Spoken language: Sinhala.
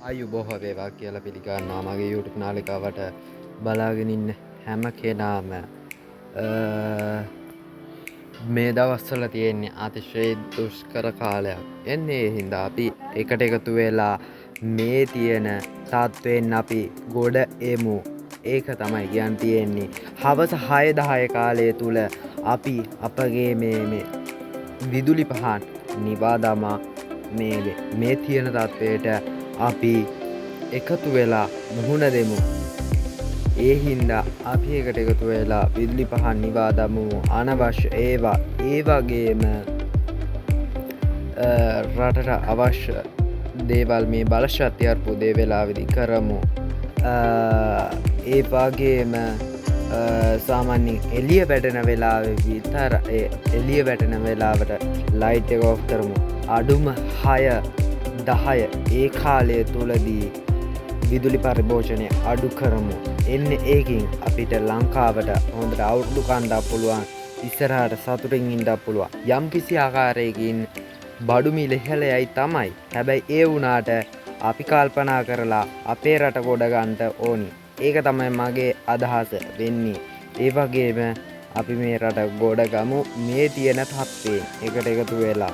ආයුබෝව වේවා කියලා පිළිගන්නවා මගේ YouTube නාලිකාවට බලාගෙන ඉන්න හැම කෙනාම මේ දවස්වල තියෙන්නේ අතිශය දුෂ්කර කාලයක්. එන්නේ ඒ හින්දා අපි එකට එකතු වෙලා මේ තියෙන තත්ත්වයෙන් අපි ගොඩ එමු. ඒක තමයි කියන්න තියෙන්නේ. හවස 6:10 කාලය තුල අපි අපගේ මේ විදුලි පහන් නිවා දමා මේ තියෙන තත්ත්වයට අපි එකතු වෙලා මුහුණ දෙමු. ඒ හින්දා අපි එකට එකතු වෙලා විදුලි පහන් නිවා දමු. අනවශ්‍ය ඒවා ඒ වගේම රටට අවශ්‍ය දේවල් මේ බලශක්තිය අර්පුදේ වෙලාවෙදි කරමු. ඒ වගේම සාමාන්‍යයෙන් එළිය වැටෙන වෙලාවෙ විතර එළිය වැටෙන වෙලාවට ලයිට් එක ඔෆ් කරමු. අඩුම 6-10 ඒ කාලය තුලදී විදුලි පරිභෝජනය අඩු කරමු. එන්නේ ඒකින් අපිට ලංකාවට හොඳට අවුරුදු කණ්ඩා පුළුවන්. ඉස්සරහට සතුටින් ඉන්න පුළුවන්. යම් කිසි ආකාරයකින් බඩු මිල ඉහළ යයි තමයි. හැබැයි ඒ වුණාට අපි කල්පනා කරලා අපේ රට ගොඩ ගන්නට ඕනි. ඒක තමයි මගේ අදහස වෙන්නේ. ඒ වගේම අපි මේ රට ගොඩ ගමු මේ තියෙන තත්ත්වයෙන් එකට එකතු වෙලා.